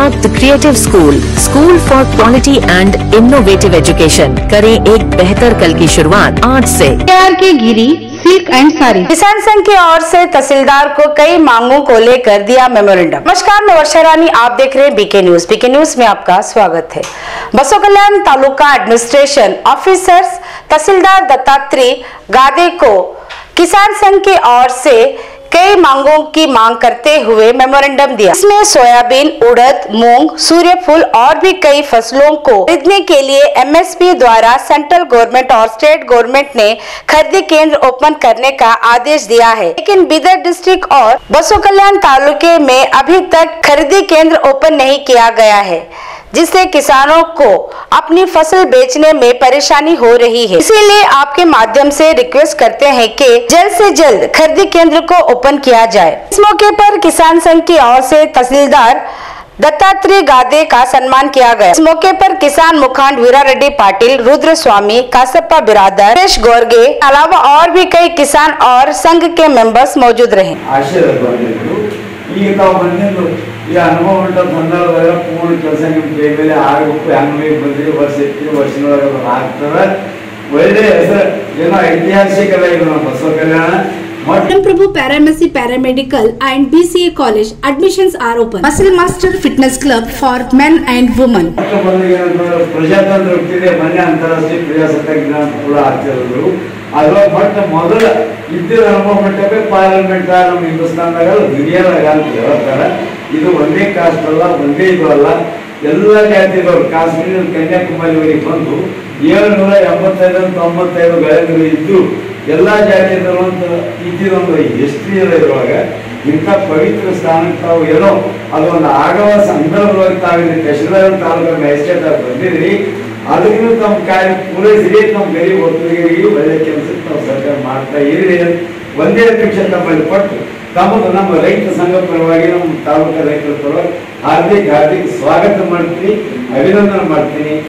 Unlock the creative school for quality and innovative education। करें एक बेहतर कल की शुरुआत आज से। के गिरी सिल्क एंड साड़ी। किसान संघ की ओर से तहसीलदार को कई मांगों को लेकर दिया मेमोरेंडम। नमस्कार, मैं वर्षा रानी, आप देख रहे हैं बीके न्यूज। बीके न्यूज में आपका स्वागत है। बसों कल्याण तालुका एडमिनिस्ट्रेशन ऑफिसर्स तहसीलदार दत्तात्रेय गादे को किसान संघ की ओर से कई मांगों की मांग करते हुए मेमोरेंडम दिया। इसमें सोयाबीन, उड़द, मूंग, सूर्यफूल और भी कई फसलों को खरीदने के लिए एमएसपी द्वारा सेंट्रल गवर्नमेंट और स्टेट गवर्नमेंट ने खरीदी केंद्र ओपन करने का आदेश दिया है, लेकिन बीदर डिस्ट्रिक्ट और बसों कल्याण तालुके में अभी तक खरीदी केंद्र ओपन नहीं किया गया है, जिससे किसानों को अपनी फसल बेचने में परेशानी हो रही है। इसीलिए आपके माध्यम से रिक्वेस्ट करते हैं कि जल्द से जल्द खरीदी केंद्र को ओपन किया जाए। इस मौके पर किसान संघ की ओर से तहसीलदार दत्तात्रेय गादे का सम्मान किया गया। इस मौके पर किसान मुखंड वीरा रेड्डी पाटिल, रुद्र स्वामी, कासप्पा बिरादर, सुरेश गोरगे अलावा और भी कई किसान और संघ के मेंबर्स मौजूद रहे। ಈ ಅನುಭವ ಉಂಟ ಸಂದರ್ಭದಾಗ ಪೂರ್ಣ ಕೆಲಸ ನಿಮ್ಮ ಕೈ ಮೇಲೆ ಆಗಬೇಕು, ಹೆಂಗೆ ಬಂದ್ರಿ ವರ್ಷ ಎತ್ತಿ ವರ್ಷದೊಳಗೆ ಆಗ್ತದೆ। ಒಳ್ಳೆ ಹೆಸರು ಏನೋ ಐತಿಹಾಸಿಕ ಇದು ನಮ್ಮ ಬಸವ ಕಲ್ಯಾಣ। Prabhu Paramedic Paramedical and BCA College admissions are open. Muscle Master Fitness Club for men and women. ಪ್ರಜಾತಂತ್ರ ಹುಟ್ಟಿದೆ, ಮೊನ್ನೆ ಅಂತಾರಾಷ್ಟ್ರೀಯ ಪ್ರಜಾಸತ್ತಾತ್ಮಕ ದಿನ ಕೂಡ ಆಗ್ತಿರೋದು। ಅದ್ರ ಬಟ್ ಮೊದಲ ಇದ್ದಿದ್ದ ಅನುಭವ ಮಟ್ಟಕ್ಕೆ ಪಾರ್ಲಿಮೆಂಟ್ ನಮ್ಮ ಹಿಂದೂಸ್ತಾನದಾಗ ದುನಿಯಾದಾಗ ಅಂತ ಹೇಳ್ತಾರೆ। ಇದು ಒಂದೇ ಕಾಸ್ಟ್ ಅಲ್ಲ, ಒಂದೇ ಇದು ಅಲ್ಲ, ಎಲ್ಲ ಜಾತಿದವರು ಕಾಶ್ಮೀರ ಕನ್ಯಾಕುಮಾರಿವರೆಗೆ ಬಂದು 785 ಗಳೆಗಳು ಇದ್ದು ಎಲ್ಲ ಜಾತಿಯವರು ಅಂತ ಇದ್ದಿದ್ದೊಂದು ಹಿಸ್ಟ್ರಿ ಇದೆ ಇದ್ರೊಳಗೆ। ಇಂಥ ಪವಿತ್ರ ಸ್ಥಾನಕ್ಕೆ ತಾವು ಏನೋ ಅದೊಂದು ಆಗವ ಸಂದರ್ಭವಾಗಿ ತಾವಿಲ್ಲಿ ತಹಶೀಲ್ದಾರ್ ತಾಲೂಕು ಮ್ಯಾಜಿಸ್ಟ್ರೇಟ್ ಆಗಿ ಬಂದಿದ್ರಿ, ಅದಕ್ಕೂ ತಮ್ಮ ಕಾರ್ಯ ಪೂರೈಸಿರಿ, ನಮ್ಮ ಗರೀಬ್ ಒಕ್ಕಲಿಗರಿಗೆ ಒಳ್ಳೆ ಕೆಲಸಕ್ಕೆ ತಾವು ಸರ್ಕಾರ ಮಾಡ್ತಾ ಇರಿ। ಒಂದೇ ಅಧ್ಯಕ್ಷ ತಮ್ಮಲ್ಲಿ ಕೊಟ್ಟು ತಮ್ಮದು ನಮ್ಮ ರೈತ ಸಂಘ ಪರವಾಗಿ, ನಮ್ಮ ತಾಲೂಕು ರೈತರ ಪರವಾಗಿ ಹಾರ್ದಿಕ ಸ್ವಾಗತ ಮಾಡ್ತೀನಿ, ಅಭಿನಂದನೆ ಮಾಡ್ತೀನಿ।